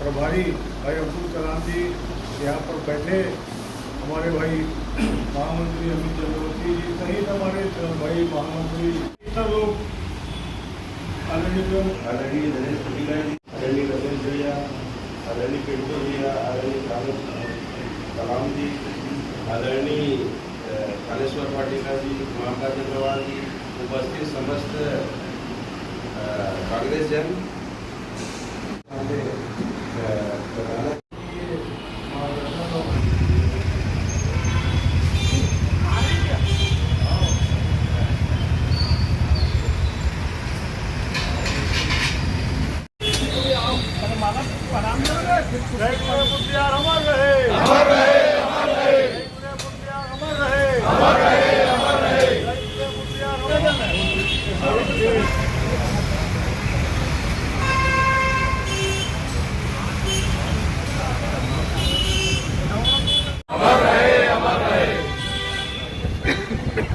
प्रभारी भाई अब्दुल कलाम जी यहाँ पर बैठे, हमारे भाई महामंत्री अमित चंद्रवती जी सहित हमारे भाई महामंत्री सब लोग, आदरणीय नरेश पटेल जी, आदरणीय रमेश भैया, आदरणीय पिंटू भैया, आदरणीय कलाम जी, आदरणीय कालेश्वर पाटिल जी, महाकाज अग्रवाल जी, उपस्थित समस्त कांग्रेस जन,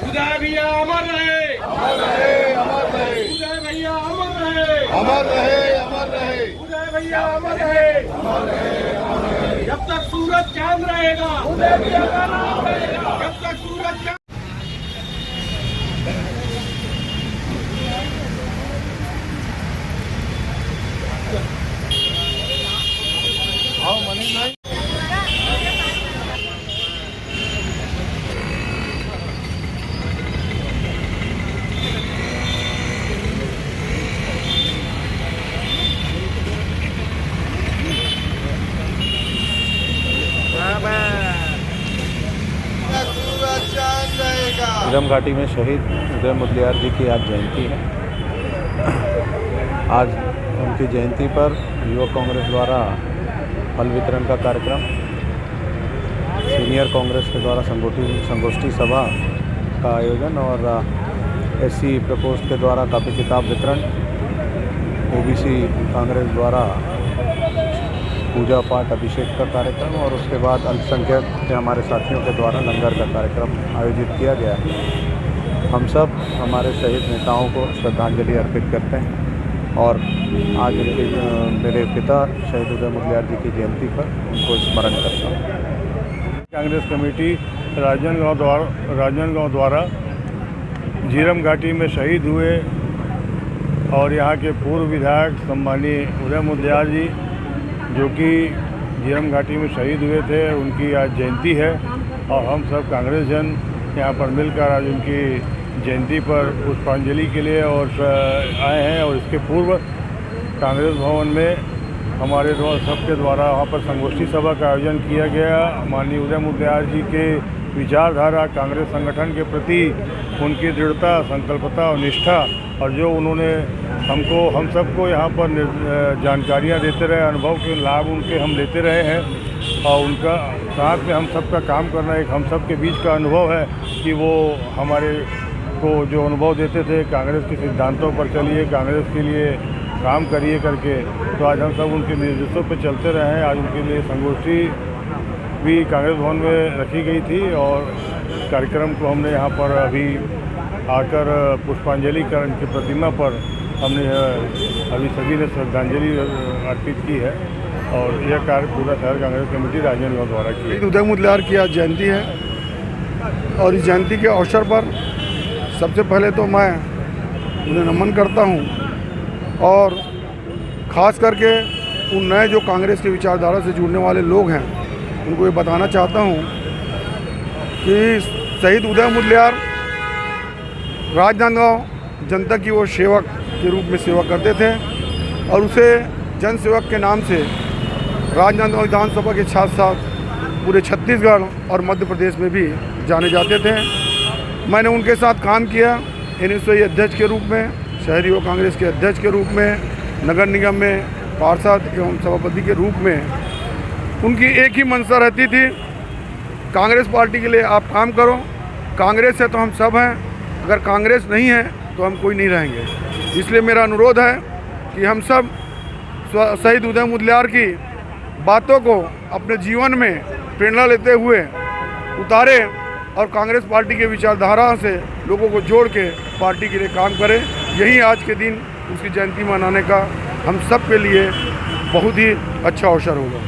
उदय भैया अमर रहे, अमर रहे, अमर रहे, उदय भैया अमर रहे, अमर रहे, अमर रहे, उदय भैया अमर रहे, अमर रहे, अमर रहे। जब तक सूरज चांद रहेगा उदय भैया का नाम रहेगा, जब तक सूरज चांद। आओ मनीष भाई। झीरम घाटी में शहीद उदय मुदलियार जी की आज जयंती है। आज उनकी जयंती पर युवक कांग्रेस द्वारा फल वितरण का कार्यक्रम, सीनियर कांग्रेस के द्वारा संगोष्ठी सभा का आयोजन और एससी प्रकोष्ठ के द्वारा कापी किताब वितरण, ओबीसी कांग्रेस द्वारा पूजा पाठ अभिषेक का कार्यक्रम और उसके बाद अल्पसंख्यक के हमारे साथियों के द्वारा लंगर का कार्यक्रम आयोजित किया गया है। हम सब हमारे शहीद नेताओं को श्रद्धांजलि अर्पित करते हैं और आज उनके मेरे पिता शहीद उदय मुदलियार जी की जयंती पर उनको स्मरण करता हूँ। कांग्रेस कमेटी राजनांदगांव द्वारा झीरम घाटी में शहीद हुए और यहाँ के पूर्व विधायक सम्मानीय उदय मुदलियार जी जो कि झीरम घाटी में शहीद हुए थे, उनकी आज जयंती है और हम सब कांग्रेस जन यहाँ पर मिलकर आज उनकी जयंती पर पुष्पांजलि के लिए और आए हैं। और इसके पूर्व कांग्रेस भवन में हमारे सबके द्वारा वहाँ पर संगोष्ठी सभा का आयोजन किया गया। माननीय उदय मुदलियार जी के विचारधारा, कांग्रेस संगठन के प्रति उनकी दृढ़ता, संकल्पता और निष्ठा और जो उन्होंने हम सबको यहाँ पर जानकारियाँ देते रहे, अनुभव के लाभ उनके हम लेते रहे हैं और उनका साथ में हम सब का काम करना एक हम सब के बीच का अनुभव है कि वो हमारे को जो अनुभव देते थे कांग्रेस के सिद्धांतों पर चलिए, कांग्रेस के लिए काम करिए करके, तो आज हम सब उनके निर्देशों पर चलते रहे हैं। आज उनके लिए संगोष्ठी भी कांग्रेस भवन में रखी गई थी और कार्यक्रम को हमने यहाँ पर अभी आकर पुष्पांजलि कर की प्रतिमा पर हमने अभी सभी ने श्रद्धांजलि अर्पित की है और यह कार्य पूरा शहर कांग्रेस कमेटी राजनांदगांव द्वारा की। उदय मुदलियार की आज जयंती है और इस जयंती के अवसर पर सबसे पहले तो मैं उन्हें नमन करता हूं और ख़ास करके उन नए जो कांग्रेस के विचारधारा से जुड़ने वाले लोग हैं उनको ये बताना चाहता हूं कि शहीद उदय मुदलियार राजनांदगांव जनता की वो सेवक के रूप में सेवा करते थे और उसे जन सेवक के नाम से राजनांदगांव विधानसभा के साथ साथ पूरे छत्तीसगढ़ और मध्य प्रदेश में भी जाने जाते थे। मैंने उनके साथ काम किया NSOE अध्यक्ष के रूप में, शहरी युवा कांग्रेस के अध्यक्ष के रूप में, नगर निगम में पार्षद एवं सभापति के रूप में। उनकी एक ही मंशा रहती थी, कांग्रेस पार्टी के लिए आप काम करो, कांग्रेस है तो हम सब हैं, अगर कांग्रेस नहीं है तो हम कोई नहीं रहेंगे। इसलिए मेरा अनुरोध है कि हम सब शहीद उदय मुदलियार की बातों को अपने जीवन में प्रेरणा लेते हुए उतारे और कांग्रेस पार्टी के विचारधारा से लोगों को जोड़ के पार्टी के लिए काम करें। यही आज के दिन उसकी जयंती मनाने का हम सब के लिए बहुत ही अच्छा अवसर होगा।